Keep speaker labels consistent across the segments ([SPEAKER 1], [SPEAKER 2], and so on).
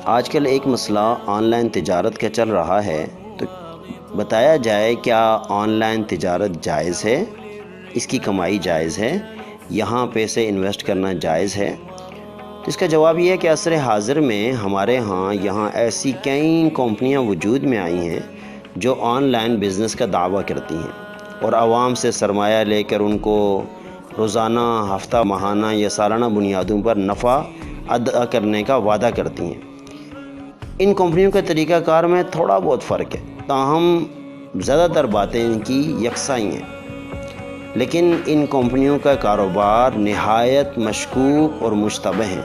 [SPEAKER 1] آج کل ایک مسئلہ آن لائن تجارت کا چل رہا ہے، تو بتایا جائے کیا آن لائن تجارت جائز ہے، اس کی کمائی جائز ہے، یہاں پیسے انویسٹ کرنا جائز ہے؟ تو اس کا جواب یہ ہے کہ عصر حاضر میں ہمارے یہاں ایسی کئی کمپنیاں وجود میں آئی ہیں جو آن لائن بزنس کا دعویٰ کرتی ہیں اور عوام سے سرمایہ لے کر ان کو روزانہ، ہفتہ، ماہانہ یا سالانہ بنیادوں پر نفع ادا کرنے کا وعدہ کرتی ہیں۔ ان کمپنیوں کے طریقہ کار میں تھوڑا بہت فرق ہے، تاہم زیادہ تر باتیں ان کی یکساں ہی ہیں، لیکن ان کمپنیوں کا کاروبار نہایت مشکوک اور مشتبہ ہیں۔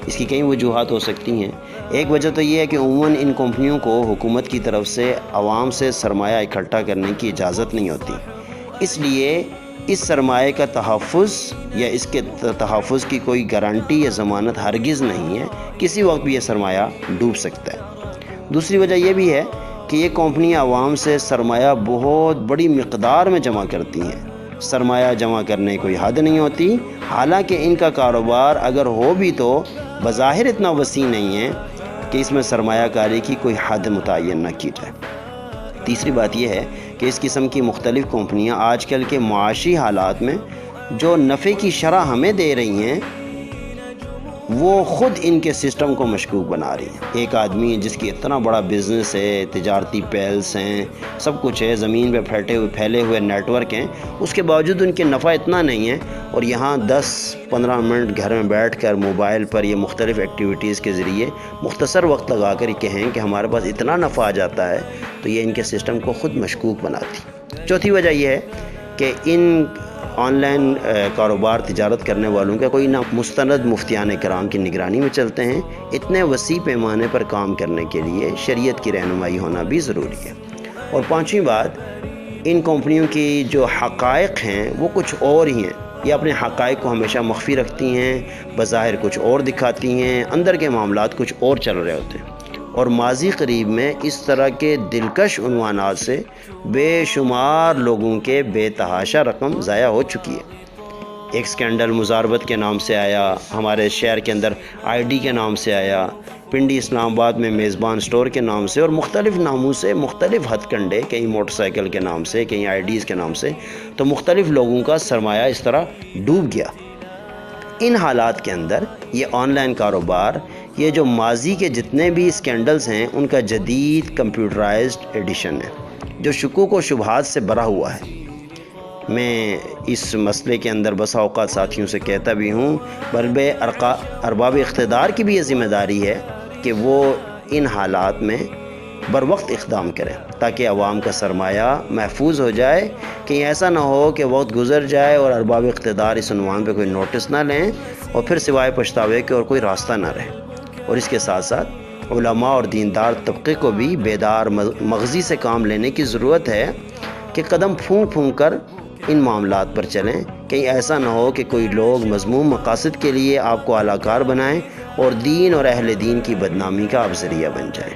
[SPEAKER 1] اس کی کئی وجوہات ہو سکتی ہیں۔ ایک وجہ تو یہ ہے کہ عموماً ان کمپنیوں کو حکومت کی طرف سے عوام سے سرمایہ اکٹھا کرنے کی اجازت نہیں ہوتی، اس لیے اس سرمایہ کا تحفظ یا اس کے تحفظ کی کوئی گارنٹی یا ضمانت ہرگز نہیں ہے، کسی وقت بھی یہ سرمایہ ڈوب سکتا ہے۔ دوسری وجہ یہ بھی ہے کہ یہ کمپنی عوام سے سرمایہ بہت بڑی مقدار میں جمع کرتی ہیں۔ سرمایہ جمع کرنے کوئی حد نہیں ہوتی، حالانکہ ان کا کاروبار اگر ہو بھی تو بظاہر اتنا وسیع نہیں ہے کہ اس میں سرمایہ کاری کی کوئی حد متعین نہ کی جائے۔ تیسری بات یہ ہے کہ اس قسم کی مختلف کمپنیاں آج کل کے معاشی حالات میں جو نفع کی شرح ہمیں دے رہی ہیں وہ خود ان کے سسٹم کو مشکوک بنا رہی ہیں۔ ایک آدمی جس کی اتنا بڑا بزنس ہے، تجارتی پیلس ہیں، سب کچھ ہے، زمین پہ پھیلے ہوئے نیٹ ورک ہیں، اس کے باوجود ان کے نفع اتنا نہیں ہے، اور یہاں 10-15 منٹ گھر میں بیٹھ کر موبائل پر یہ مختلف ایکٹیویٹیز کے ذریعے مختصر وقت لگا کر کہیں کہ ہمارے پاس اتنا نفع آ جاتا ہے، تو یہ ان کے سسٹم کو خود مشکوک بناتی۔ چوتھی وجہ یہ ہے کہ ان آن لائن کاروبار تجارت کرنے والوں کا کوئی نہ مستند مفتیان کرام کی نگرانی میں چلتے ہیں۔ اتنے وسیع پیمانے پر کام کرنے کے لیے شریعت کی رہنمائی ہونا بھی ضروری ہے۔ اور پانچویں بات، ان کمپنیوں کی جو حقائق ہیں وہ کچھ اور ہی ہیں، یہ اپنے حقائق کو ہمیشہ مخفی رکھتی ہیں، بظاہر کچھ اور دکھاتی ہیں، اندر کے معاملات کچھ اور چل رہے ہوتے ہیں۔ اور ماضی قریب میں اس طرح کے دلکش عنوانات سے بے شمار لوگوں کے بے تحاشا رقم ضائع ہو چکی ہے۔ ایک سکینڈل مزاربت کے نام سے آیا، ہمارے شہر کے اندر آئی ڈی کے نام سے آیا، پنڈی اسلام آباد میں میزبان سٹور کے نام سے، اور مختلف ناموں سے مختلف ہتھ کنڈے، کہیں موٹر سائیکل کے نام سے، کہیں آئی ڈیز کے نام سے، تو مختلف لوگوں کا سرمایہ اس طرح ڈوب گیا۔ ان حالات کے اندر یہ آن لائن کاروبار، یہ جو ماضی کے جتنے بھی اسکینڈلز ہیں ان کا جدید کمپیوٹرائزڈ ایڈیشن ہے جو شکوک و شبہات سے بھرا ہوا ہے۔ میں اس مسئلے کے اندر بسا اوقات ساتھیوں سے کہتا بھی ہوں، بلکہ ارباب اقتدار کی بھی یہ ذمہ داری ہے کہ وہ ان حالات میں بر وقت اقدام کریں تاکہ عوام کا سرمایہ محفوظ ہو جائے۔ کہیں ایسا نہ ہو کہ وقت گزر جائے اور ارباب اقتدار اس عنوان پہ کوئی نوٹس نہ لیں اور پھر سوائے پچھتاوے کے اور کوئی راستہ نہ رہے۔ اور اس کے ساتھ ساتھ علماء اور دیندار طبقے کو بھی بیدار مغزی سے کام لینے کی ضرورت ہے کہ قدم پھونک پھونک کر ان معاملات پر چلیں، کہیں ایسا نہ ہو کہ کوئی لوگ مذموم مقاصد کے لیے آپ کو اعلی کار بنائیں اور دین اور اہل دین کی بدنامی کا آپ ذریعہ بن جائیں۔